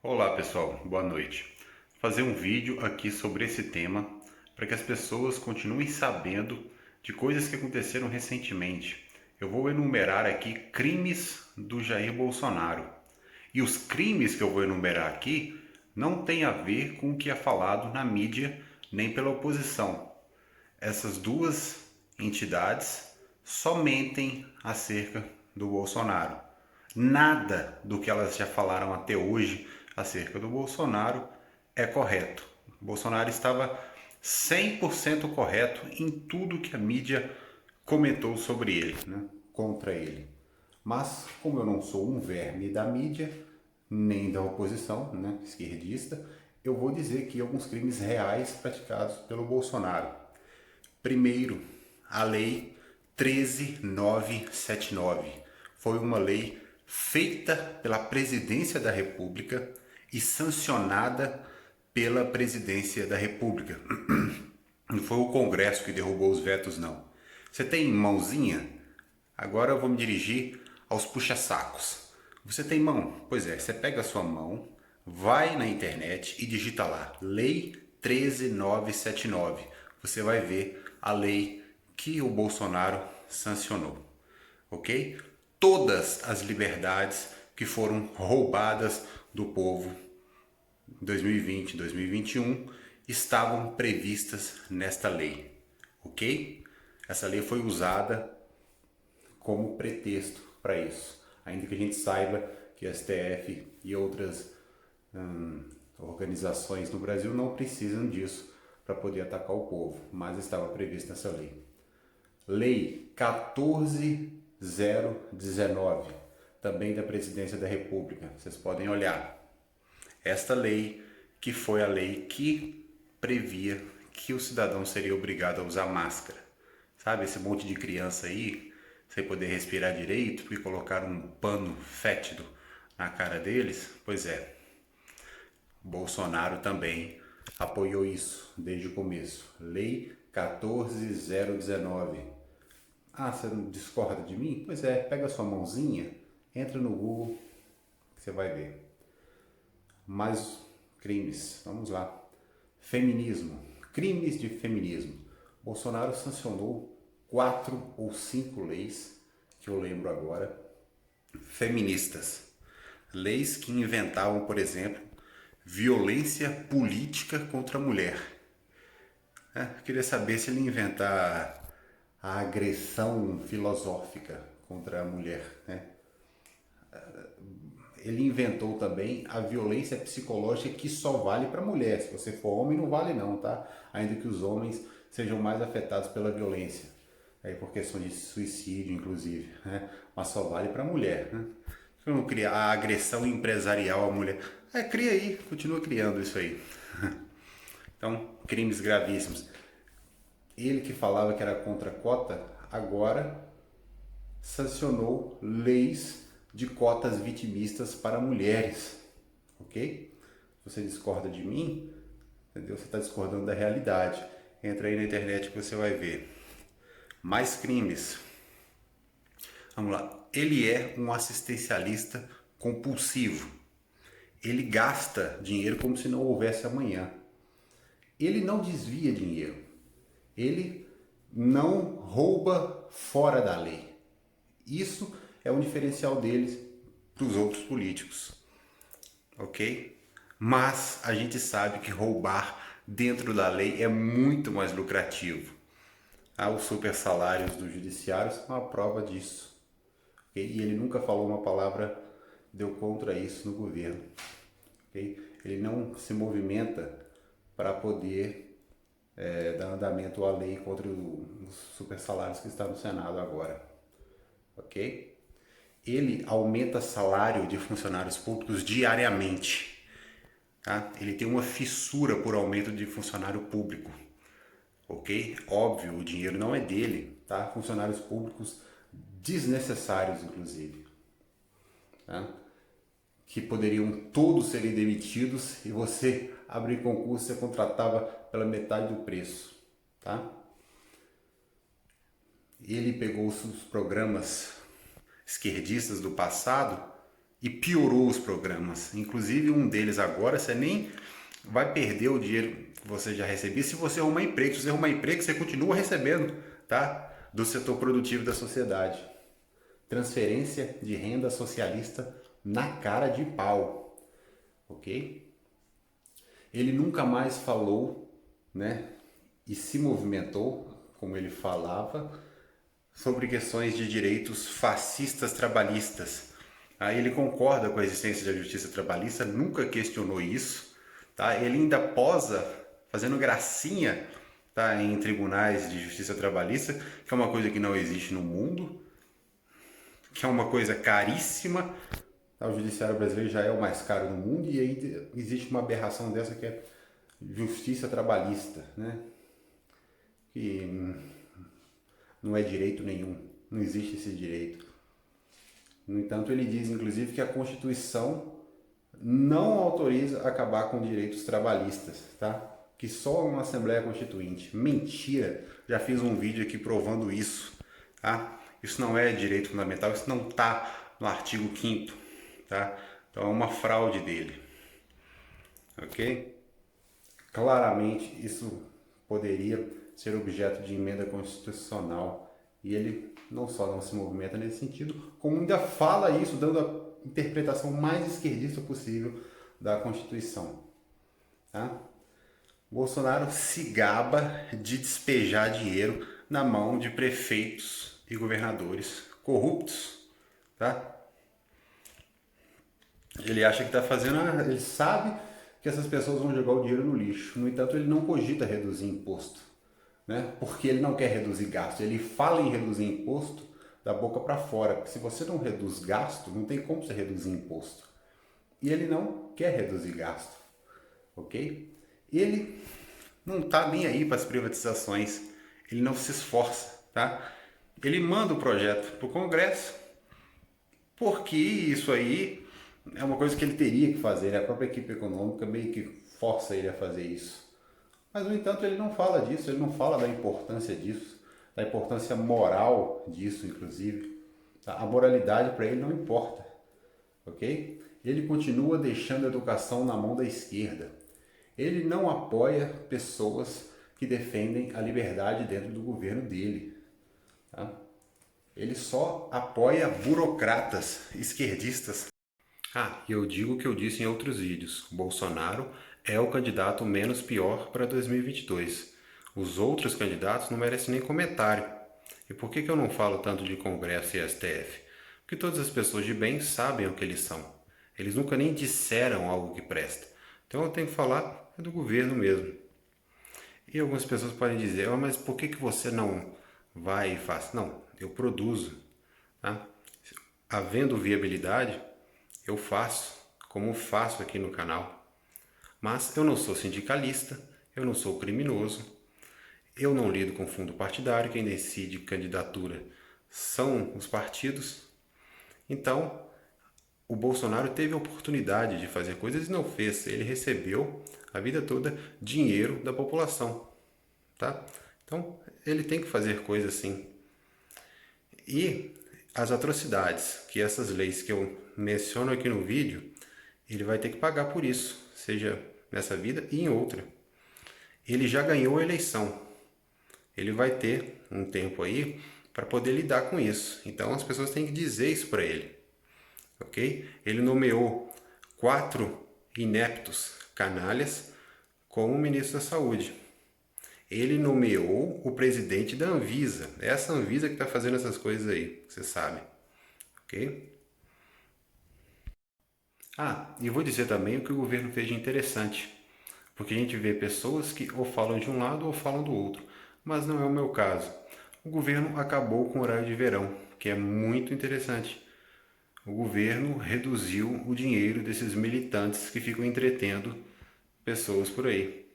Olá pessoal, boa noite. Vou fazer um vídeo aqui sobre esse tema para que as pessoas continuem sabendo de coisas que aconteceram recentemente. Eu vou enumerar aqui crimes do Jair Bolsonaro. E os crimes que eu vou enumerar aqui não têm a ver com o que é falado na mídia nem pela oposição. Essas duas entidades só mentem acerca do Bolsonaro. Nada do que elas já falaram até hoje acerca do Bolsonaro é correto. O Bolsonaro estava 100% correto em tudo que a mídia comentou sobre ele, né? Contra ele. Mas, como eu não sou um verme da mídia, nem da oposição, né, esquerdista, eu vou dizer aqui alguns crimes reais praticados pelo Bolsonaro. Primeiro, a Lei 13.979 foi uma lei feita pela Presidência da República e sancionada pela Presidência da República. Não foi o Congresso que derrubou os vetos, não. Você tem mãozinha? Agora eu vou me dirigir aos puxa-sacos. Você tem mão? Pois é, você pega a sua mão, vai na internet e digita lá, Lei 13.979. Você vai ver a lei que o Bolsonaro sancionou, ok? Todas as liberdades que foram roubadas do povo em 2020 e 2021 estavam previstas nesta lei, ok? Essa lei foi usada como pretexto para isso, ainda que a gente saiba que a STF e outras organizações no Brasil não precisam disso para poder atacar o povo, mas estava previsto nessa lei. Lei 14.019, também da Presidência da República. Vocês podem olhar. Esta lei que foi a lei que previa que o cidadão seria obrigado a usar máscara. Sabe esse monte de criança aí, sem poder respirar direito e colocar um pano fétido na cara deles? Pois é, Bolsonaro também apoiou isso desde o começo. Lei 14.019. Ah, você não discorda de mim? Pois é, pega a sua mãozinha, entra no Google, que você vai ver. Mais crimes, vamos lá. Feminismo, crimes de feminismo. Bolsonaro sancionou 4 ou 5 leis, que eu lembro agora, feministas. Leis que inventavam, por exemplo, violência política contra a mulher. Eu queria saber se ele inventar a agressão filosófica contra a mulher, né? Ele inventou também a violência psicológica que só vale para mulher. Se você for homem, não vale não, tá? Ainda que os homens sejam mais afetados pela violência. Aí por questão de suicídio, inclusive, né? Mas só vale para mulher, né? Eu não cria a agressão empresarial à mulher. Cria aí, continua criando isso aí. Então, crimes gravíssimos. Ele que falava que era contra a cota, agora sancionou leis de cotas vitimistas para mulheres, ok? Se você discorda de mim, entendeu? Você está discordando da realidade. Entra aí na internet que você vai ver. Mais crimes. Vamos lá. Ele é um assistencialista compulsivo. Ele gasta dinheiro como se não houvesse amanhã. Ele não desvia dinheiro. Ele não rouba fora da lei. Isso é um diferencial deles para os outros políticos, ok? Mas a gente sabe que roubar dentro da lei é muito mais lucrativo. Os super salários do judiciário são uma prova disso, ok? E ele nunca falou uma palavra, deu contra isso no governo, ok? Ele não se movimenta para poder dar andamento à lei contra os super salários que está no Senado agora, ok? Ele aumenta salário de funcionários públicos diariamente. Tá? Ele tem uma fissura por aumento de funcionário público. Ok? Óbvio, o dinheiro não é dele. Tá? Funcionários públicos desnecessários, inclusive. Tá? Que poderiam todos serem demitidos e você abrir concurso, você contratava pela metade do preço. Tá? Ele pegou os programas esquerdistas do passado e piorou os programas. Inclusive um deles agora, você nem vai perder o dinheiro que você já recebia se você arrumar emprego. Se você arrumar emprego, você continua recebendo, tá? Do setor produtivo da sociedade. Transferência de renda socialista na cara de pau, ok? Ele nunca mais falou, né? E se movimentou, como ele falava, sobre questões de direitos fascistas trabalhistas. Aí ele concorda com a existência da justiça trabalhista, nunca questionou isso, tá? Ele ainda posa fazendo gracinha, tá, em tribunais de justiça trabalhista, que é uma coisa que não existe no mundo, que é uma coisa caríssima. O judiciário brasileiro já é o mais caro do mundo e aí existe uma aberração dessa que é justiça trabalhista, né? Que não é direito nenhum, não existe esse direito. No entanto, ele diz, inclusive, que a Constituição não autoriza acabar com direitos trabalhistas, tá? Que só uma Assembleia Constituinte. Mentira! Já fiz um vídeo aqui provando isso, tá? Isso não é direito fundamental, isso não está no artigo 5º, tá? Então é uma fraude dele, ok? Claramente isso poderia ser objeto de emenda constitucional e ele não só não se movimenta nesse sentido, como ainda fala isso, dando a interpretação mais esquerdista possível da Constituição. Tá? Bolsonaro se gaba de despejar dinheiro na mão de prefeitos e governadores corruptos. Tá? Ele acha que está fazendo, ele sabe que essas pessoas vão jogar o dinheiro no lixo. No entanto, ele não cogita reduzir imposto, né? Porque ele não quer reduzir gasto. Ele fala em reduzir imposto da boca para fora. Porque se você não reduz gasto, não tem como você reduzir imposto. E ele não quer reduzir gasto, ok? Ele não está nem aí para as privatizações. Ele não se esforça, tá? Ele manda o projeto para o Congresso, porque isso aí é uma coisa que ele teria que fazer, né? A própria equipe econômica meio que força ele a fazer isso. Mas, no entanto, ele não fala disso, ele não fala da importância disso, da importância moral disso, inclusive. A moralidade para ele não importa, ok? Ele continua deixando a educação na mão da esquerda. Ele não apoia pessoas que defendem a liberdade dentro do governo dele. Tá? Ele só apoia burocratas esquerdistas. E eu digo o que eu disse em outros vídeos. Bolsonaro é o candidato menos pior para 2022. Os outros candidatos não merecem nem comentário. E por que eu não falo tanto de Congresso e STF? Porque todas as pessoas de bem sabem o que eles são. Eles nunca nem disseram algo que presta. Então eu tenho que falar do governo mesmo. E algumas pessoas podem dizer, mas por que você não vai e faz? Não, eu produzo. Tá? Havendo viabilidade, eu faço, como faço aqui no canal. Mas eu não sou sindicalista, eu não sou criminoso, eu não lido com fundo partidário, quem decide candidatura são os partidos. Então, o Bolsonaro teve a oportunidade de fazer coisas e não fez. Ele recebeu a vida toda dinheiro da população, tá? Então, ele tem que fazer coisas assim. E as atrocidades que essas leis que eu menciono aqui no vídeo, ele vai ter que pagar por isso, seja nessa vida e em outra. Ele já ganhou a eleição. Ele vai ter um tempo aí para poder lidar com isso. Então as pessoas têm que dizer isso para ele, ok? Ele nomeou 4 ineptos canalhas como ministro da Saúde. Ele nomeou o presidente da Anvisa. É essa Anvisa que está fazendo essas coisas aí, você sabe, ok? E vou dizer também o que o governo fez de interessante, porque a gente vê pessoas que ou falam de um lado ou falam do outro, mas não é o meu caso. O governo acabou com o horário de verão, que é muito interessante. O governo reduziu o dinheiro desses militantes que ficam entretendo pessoas por aí.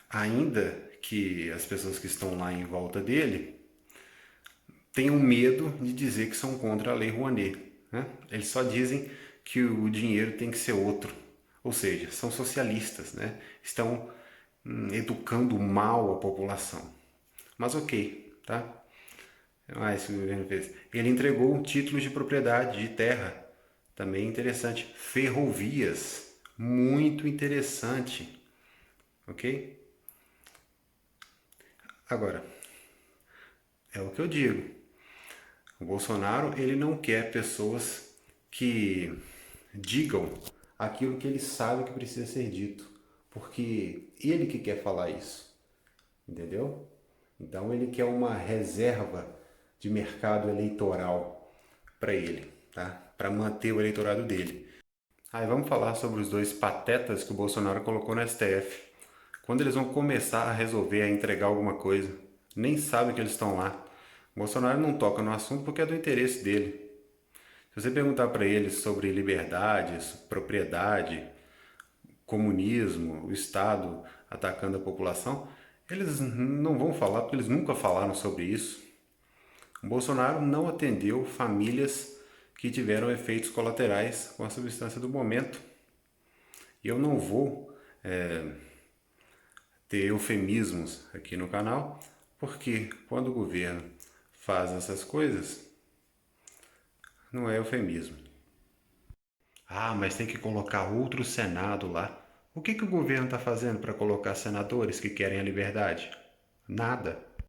Ainda que as pessoas que estão lá em volta dele tenham medo de dizer que são contra a Lei Rouanet, né? Eles só dizem que o dinheiro tem que ser outro. Ou seja, são socialistas, né? Estão educando mal a população. Mas ok, tá? Mas o governo fez. Ele entregou títulos de propriedade de terra também interessante. Ferrovias, muito interessante, ok? Agora, é o que eu digo. O Bolsonaro, ele não quer pessoas que digam aquilo que ele sabe que precisa ser dito, porque ele que quer falar isso, entendeu? Então ele quer uma reserva de mercado eleitoral para ele, tá? Para manter o eleitorado dele. Aí vamos falar sobre os dois patetas que o Bolsonaro colocou no STF. Quando eles vão começar a resolver, a entregar alguma coisa, nem sabe que eles estão lá. O Bolsonaro não toca no assunto porque é do interesse dele. Se você perguntar para eles sobre liberdade, propriedade, comunismo, o Estado atacando a população, eles não vão falar porque eles nunca falaram sobre isso. O Bolsonaro não atendeu famílias que tiveram efeitos colaterais com a substância do momento. E eu não vou ter eufemismos aqui no canal, porque quando o governo faz essas coisas, não é eufemismo. Ah, mas tem que colocar outro Senado lá. O que o governo está fazendo para colocar senadores que querem a liberdade? Nada.